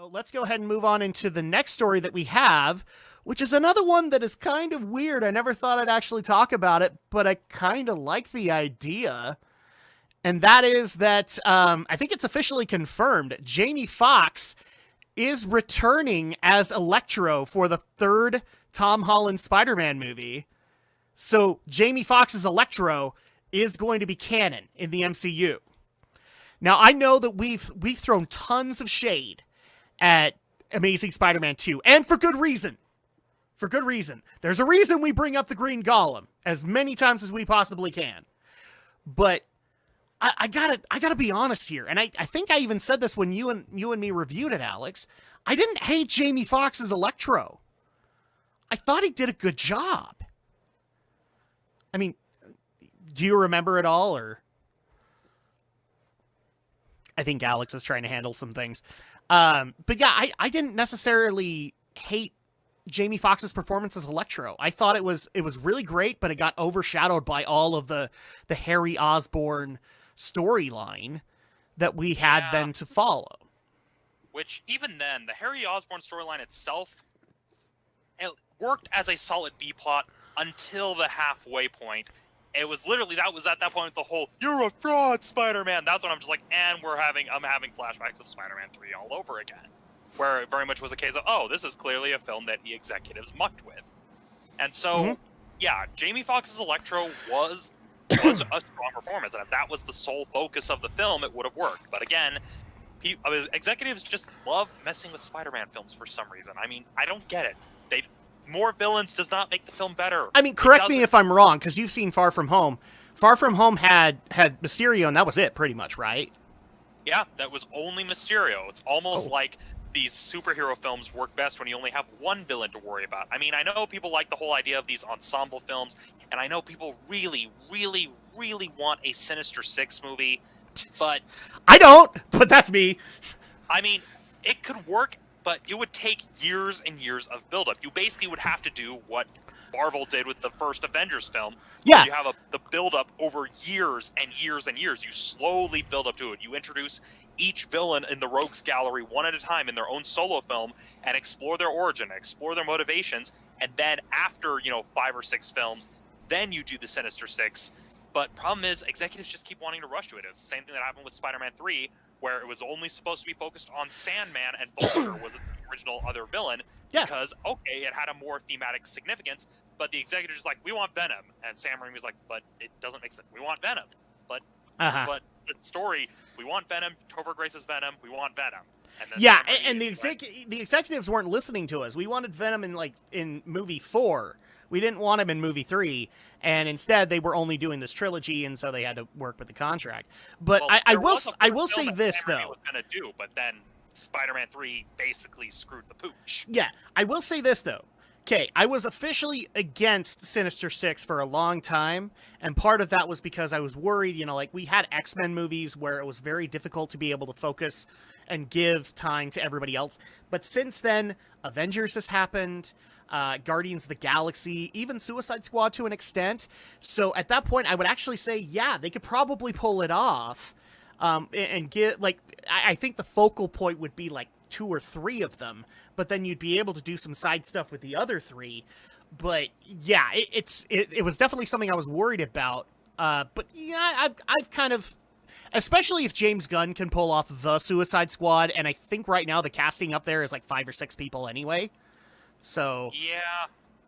So let's go ahead and move on into the next story that we have, which is another one that is kind of weird. I never thought I'd actually talk about it, but I kind of like the idea. And that is that I think it's officially confirmed. Jamie Foxx is returning as Electro for the third Tom Holland Spider-Man movie. So Jamie Foxx's Electro is going to be canon in the MCU. Now, I know that we've thrown tons of shade at Amazing Spider-Man 2, and for good reason. For good reason. There's a reason we bring up the Green Golem as many times as we possibly can. But I gotta be honest here, and I think I even said this when you and me reviewed it, Alex. I didn't hate Jamie Foxx's Electro. I thought he did a good job. I mean, do you remember it all, or? I think Alex is trying to handle some things. But yeah, I didn't necessarily hate Jamie Foxx's performance as Electro. I thought it was really great, but it got overshadowed by all of the Harry Osborn storyline that we had then to follow. Which, even then, the Harry Osborn storyline itself, it worked as a solid B-plot until the halfway point. It was literally, that was at that point the whole, you're a fraud, Spider-Man. That's when I'm just like, and I'm having flashbacks of Spider-Man 3 all over again. Where it very much was a case of, oh, this is clearly a film that the executives mucked with. And so, yeah, Jamie Foxx's Electro was a strong performance. And if that was the sole focus of the film, it would have worked. But again, executives just love messing with Spider-Man films for some reason. I mean, I don't get it. More villains does not make the film better. I mean, correct me if I'm wrong, because you've seen Far From Home. Far From Home had Mysterio, and that was it, pretty much, right? Yeah, that was only Mysterio. It's almost like these superhero films work best when you only have one villain to worry about. I mean, I know people like the whole idea of these ensemble films, and I know people really, really, really want a Sinister Six movie, but... I don't, but that's me. I mean, it could work, but it would take years and years of buildup. You basically would have to do what Marvel did with the first Avengers film. Yeah. You have the buildup over years and years and years. You slowly build up to it. You introduce each villain in the Rogues Gallery one at a time in their own solo film and explore their origin, explore their motivations, and then after, 5 or 6 films, then you do the Sinister Six. But problem is, executives just keep wanting to rush to it. It's the same thing that happened with Spider-Man 3, where it was only supposed to be focused on Sandman, and Vulture was the original other villain, because, okay, it had a more thematic significance, but the executives was like, we want Venom. And Sam Raimi was like, but it doesn't make sense. We want Venom. But the story, we want Venom, Topher Grace's Venom, we want Venom. And the executives weren't listening to us. We wanted Venom in movie 4. We didn't want him in movie 3, and instead they were only doing this trilogy, and so they had to work with the contract. But I will say this, though. Was gonna do, but then Spider-Man 3 basically screwed the pooch. Yeah, I will say this, though. Okay, I was officially against Sinister Six for a long time, and part of that was because I was worried, we had X-Men movies where it was very difficult to be able to focus and give time to everybody else. But since then, Avengers has happened, Guardians of the Galaxy, even Suicide Squad to an extent. So at that point, I would actually say, yeah, they could probably pull it off, and get, I think the focal point would be 2 or 3 of them, but then you'd be able to do some side stuff with the other 3. But yeah, it was definitely something I was worried about. But yeah, I've kind of, especially if James Gunn can pull off the Suicide Squad, and I think right now the casting up there is 5 or 6 people anyway. So yeah,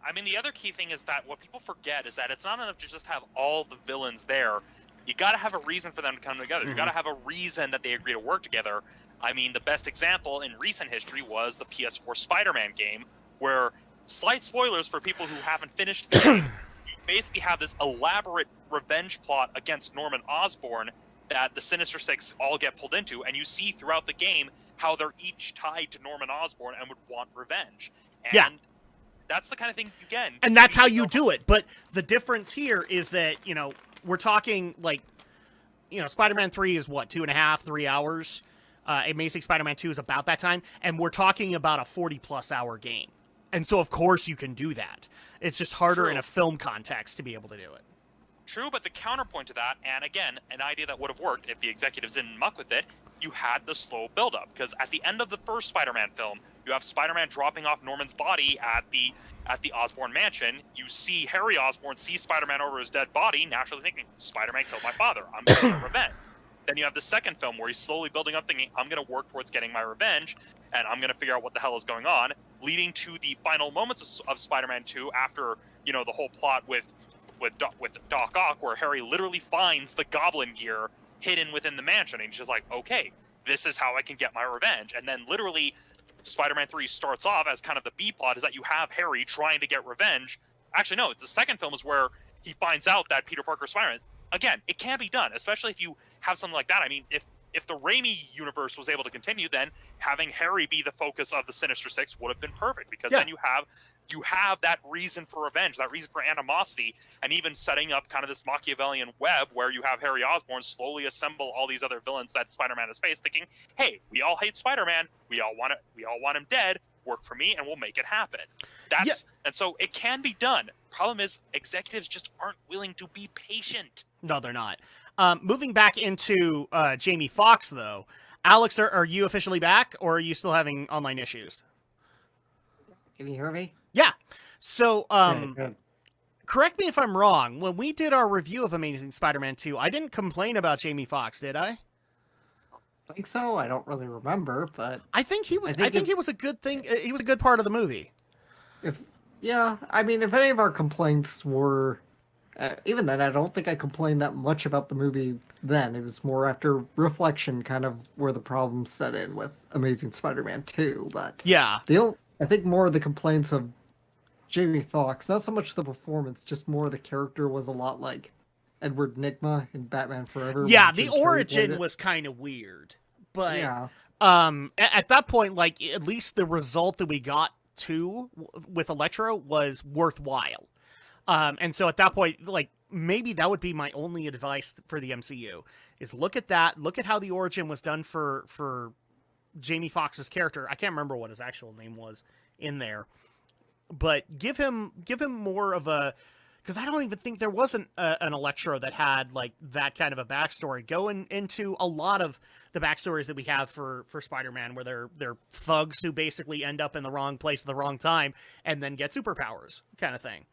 I mean, the other key thing is that what people forget is that it's not enough to just have all the villains there. You got to have a reason for them to come together. You got to have a reason that they agree to work together. I mean, the best example in recent history was the PS4 Spider-Man game, where, slight spoilers for people who haven't finished the game, you basically have this elaborate revenge plot against Norman Osborn that the Sinister Six all get pulled into, and you see throughout the game how they're each tied to Norman Osborn and would want revenge. And that's the kind of thing you get. And that's how you do it. But the difference here is that, we're talking, Spider-Man 3 is, 2.5, 3 hours? Amazing Spider-Man 2 is about that time. And we're talking about a 40-plus hour game. And so, of course, you can do that. It's just harder in a film context to be able to do it. True, but the counterpoint to that, and again, an idea that would have worked if the executives didn't muck with it, you had the slow buildup. Because at the end of the first Spider-Man film, you have Spider-Man dropping off Norman's body at the Osborn mansion. You see Harry Osborn see Spider-Man over his dead body, naturally thinking, Spider-Man killed my father. I'm going to get revenge. Then you have the second film where he's slowly building up, thinking, I'm going to work towards getting my revenge, and I'm going to figure out what the hell is going on, leading to the final moments of Spider-Man 2 after, the whole plot with Doc Ock, where Harry literally finds the Goblin gear hidden within the mansion, and he's just like, okay, this is how I can get my revenge. And then literally Spider-Man 3 starts off as kind of the B-plot, is that you have Harry trying to get revenge. Actually, no, the second film is where he finds out that Peter Parker's Spider-Man. Again, it can be done, especially if you have something like that. I mean, if the Raimi universe was able to continue, then having Harry be the focus of the Sinister Six would have been perfect, because then you have that reason for revenge, that reason for animosity, and even setting up kind of this Machiavellian web where you have Harry Osborn slowly assemble all these other villains that Spider-Man has faced, thinking, hey, we all hate Spider-Man, we all want him dead, work for me and we'll make it happen. And so it can be done. Problem is, executives just aren't willing to be patient. No, they're not. Moving back into Jamie Foxx, though, Alex, are you officially back, or are you still having online issues? Can you hear me? Yeah. So, Good. correct me if I'm wrong. When we did our review of Amazing Spider-Man 2, I didn't complain about Jamie Foxx, did I? I think so. I don't really remember, but I think he was a good thing. He was a good part of the movie. if any of our complaints were, even then, I don't think I complained that much about the movie then. It was more after reflection, kind of where the problems set in with Amazing Spider-Man 2. But Yeah. I think more of the complaints of Jamie Foxx, not so much the performance, just more the character was a lot like Edward Nygma in Batman Forever. Yeah, when the Jim Carrey origin played it. was kind of weird. But Yeah. at that point, like, at least the result that we got with Electro was worthwhile. And so at that point, like, maybe that would be my only advice for the MCU, is look at that, look at how the origin was done for Jamie Foxx's character. I can't remember what his actual name was in there, but give him more of a, because I don't even think there was an Electro that had like that kind of a backstory. Going into a lot of the backstories that we have for Spider-Man, where they're thugs who basically end up in the wrong place at the wrong time and then get superpowers, kind of thing.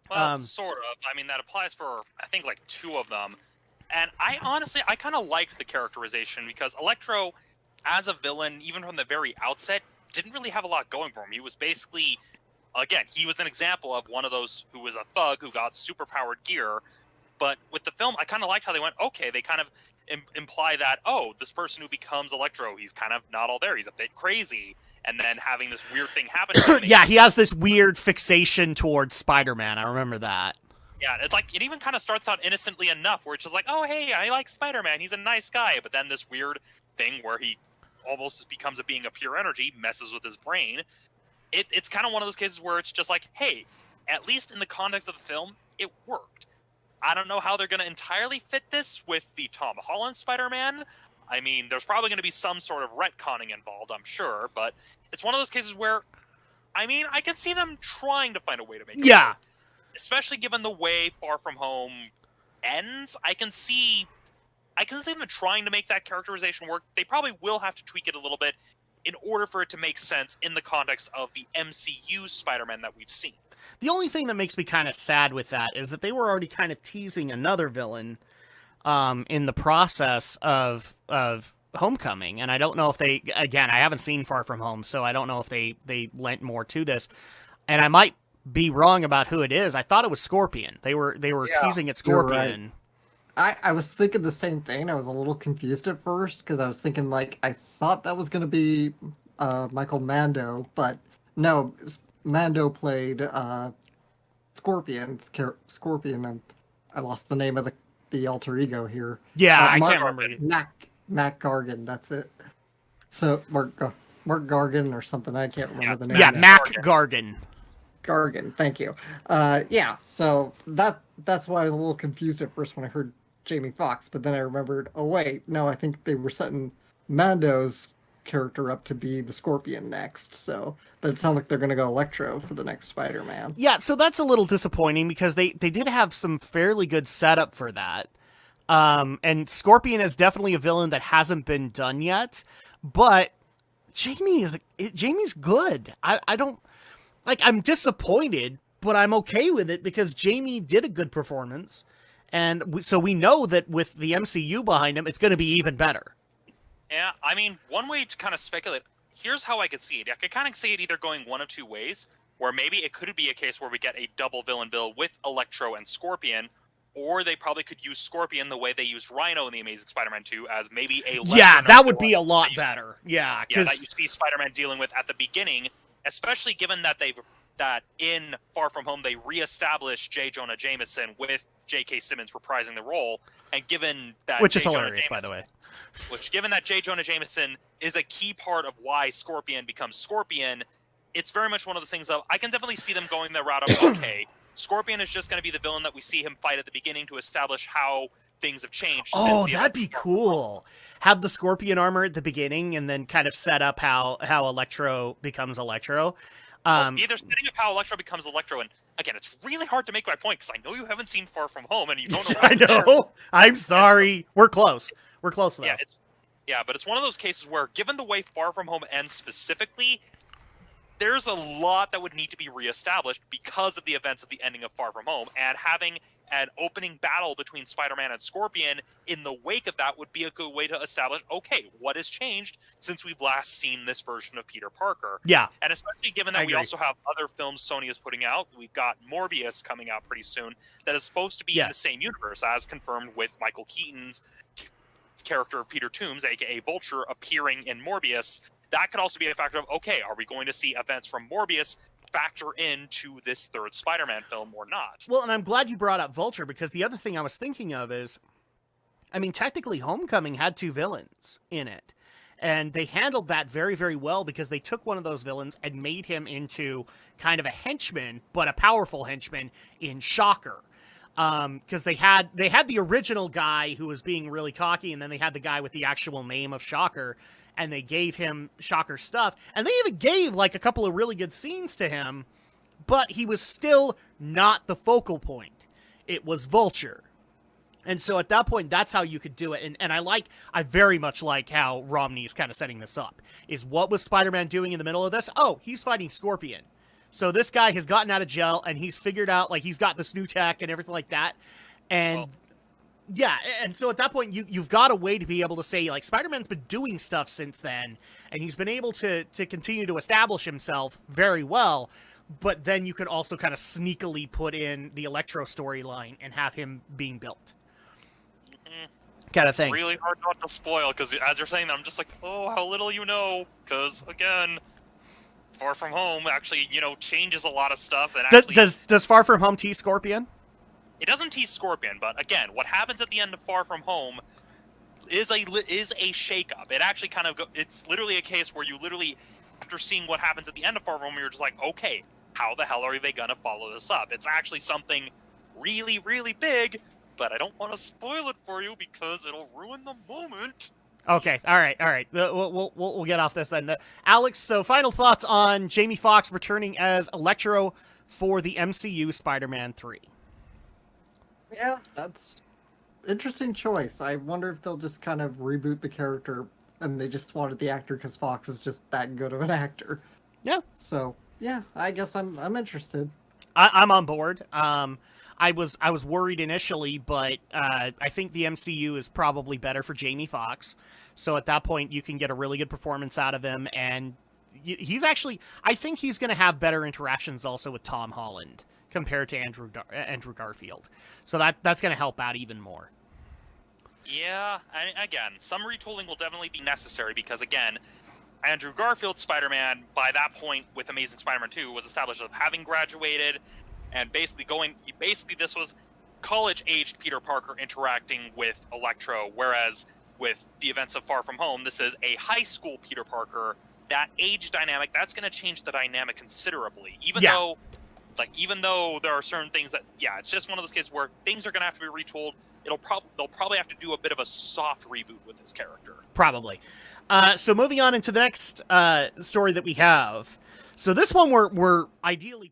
Well, sort of. I mean, that applies for, I think, like 2 of them. And I kind of liked the characterization, because Electro, as a villain, even from the very outset, didn't really have a lot going for him. He was basically, again, he was an example of one of those who was a thug who got superpowered gear. But with the film, I kind of liked how they went, okay, they kind of imply that, oh, this person who becomes Electro, he's kind of not all there. He's a bit crazy. And then having this weird thing happen to him. Yeah, he has this weird fixation towards Spider-Man. I remember that. Yeah, it's like, it even kind of starts out innocently enough, where it's just like, oh, hey, I like Spider-Man, he's a nice guy. But then this weird thing where he almost becomes a being of pure energy, messes with his brain. It's kind of one of those cases where it's just like, hey, at least in the context of the film, it worked. I don't know how they're going to entirely fit this with the Tom Holland Spider-Man. I mean, there's probably going to be some sort of retconning involved, I'm sure, but it's one of those cases where, I mean, I can see them trying to find a way to make it work. Especially given the way Far From Home ends, I can see them trying to make that characterization work. They probably will have to tweak it a little bit in order for it to make sense in the context of the MCU Spider-Man that we've seen. The only thing that makes me kind of sad with that is that they were already kind of teasing another villain in the process of Homecoming, and I don't know if they, again, I haven't seen Far From Home, so I don't know if they lent more to this, and I might be wrong about who it is. I thought it was Scorpion. They were teasing at Scorpion. Right. I was thinking the same thing. I was a little confused at first, because I was thinking, like, I thought that was going to be Michael Mando, but no, Mando played Scorpion. Scorpion. I lost the name of the alter ego here. Yeah, I can't remember. Mac Gargan. That's it. So Mark Gargan or something. I can't remember the name. Yeah, Mac Gargan. Gargan. Thank you. Yeah. So that's why I was a little confused at first when I heard Jamie Foxx, but then I remembered. Oh wait, no, I think they were setting Mando's character up to be the Scorpion next. So, but it sounds like they're going to go Electro for the next Spider-Man. Yeah, so that's a little disappointing, because they did have some fairly good setup for that. And Scorpion is definitely a villain that hasn't been done yet, but Jamie's good. I don't like. I'm disappointed, but I'm okay with it because Jamie did a good performance, and so we know that with the MCU behind him, it's going to be even better. Yeah, I mean, one way to kind of speculate. Here's how I could see it. I could kind of see it either going one of two ways, where maybe it could be a case where we get a double villain bill with Electro and Scorpion, or they probably could use Scorpion the way they used Rhino in The Amazing Spider-Man 2 as maybe a that would be a lot better. Yeah, that you see Spider-Man dealing with at the beginning, especially given that that in Far From Home they reestablished J. Jonah Jameson with J.K. Simmons reprising the role, and given that which is hilarious, by the way. Given that J. Jonah Jameson is a key part of why Scorpion becomes Scorpion, it's very much one of those things of I can definitely see them going the route of okay, Scorpion is just going to be the villain that we see him fight at the beginning to establish how things have changed. Oh, that'd be cool. Have the Scorpion armor at the beginning and then kind of set up how Electro becomes Electro. Either setting up how Electro becomes Electro, and again, it's really hard to make my point because I know you haven't seen Far From Home and you don't know. I know. I'm sorry. We're close. We're close though. Yeah, but it's one of those cases where, given the way Far From Home ends specifically, there's a lot that would need to be reestablished because of the events of the ending of Far From Home, and having an opening battle between Spider-Man and Scorpion in the wake of that would be a good way to establish, okay, what has changed since we've last seen this version of Peter Parker? Yeah. And especially given that we also have other films Sony is putting out. We've got Morbius coming out pretty soon that is supposed to be in the same universe, as confirmed with Michael Keaton's character of Peter Toombs, aka Vulture, appearing in Morbius. That could also be a factor of, okay, are we going to see events from Morbius factor into this third Spider-Man film or not? Well, and I'm glad you brought up Vulture, because the other thing I was thinking of is, I mean, technically Homecoming had two villains in it, and they handled that very, very well because they took one of those villains and made him into kind of a henchman, but a powerful henchman in Shocker. Because they had the original guy who was being really cocky, and then they had the guy with the actual name of Shocker, and they gave him Shocker stuff, and they even gave like a couple of really good scenes to him, but he was still not the focal point. It was Vulture. And so at that point, that's how you could do it. And I very much like how Romney is kind of setting this up. Is what was Spider-Man doing in the middle of this? Oh, he's fighting Scorpion. So this guy has gotten out of jail, and he's figured out, like, he's got this new tech and everything like that. And yeah, and so at that point, you've got a way to be able to say, like, Spider-Man's been doing stuff since then, and he's been able to continue to establish himself very well, but then you could also kind of sneakily put in the Electro storyline and have him being built. Kind of thing. Really hard not to spoil, because as you're saying that, I'm just like, oh, how little you know, because, again, Far From Home actually, changes a lot of stuff. And does Far From Home tease Scorpion? It doesn't tease Scorpion, but again, what happens at the end of Far From Home is a shakeup. It actually kind of it's literally a case where you literally, after seeing what happens at the end of Far From Home, you're just like, okay, how the hell are they gonna follow this up? It's actually something really, really big, but I don't want to spoil it for you because it'll ruin the moment. Okay, all right. We'll get off this then. Alex, so final thoughts on Jamie Foxx returning as Electro for the MCU Spider-Man 3. Yeah, that's interesting choice. I wonder if they'll just kind of reboot the character and they just wanted the actor because Fox is just that good of an actor. Yeah. So yeah, I guess I'm interested. I'm on board. I was worried initially, but I think the MCU is probably better for Jamie Foxx. So at that point, you can get a really good performance out of him, and he's actually, I think he's going to have better interactions also with Tom Holland compared to Andrew Garfield. So that's going to help out even more. Yeah, and again, some retooling will definitely be necessary because, again, Andrew Garfield's Spider-Man, by that point with Amazing Spider-Man 2, was established as having graduated, and basically this was college-aged Peter Parker interacting with Electro, whereas with the events of Far From Home, this is a high school Peter Parker. That age dynamic, that's going to change the dynamic considerably, even though there are certain things that, it's just one of those cases where things are going to have to be retooled. They'll probably have to do a bit of a soft reboot with this character. Probably. So moving on into the next story that we have. So this one we're ideally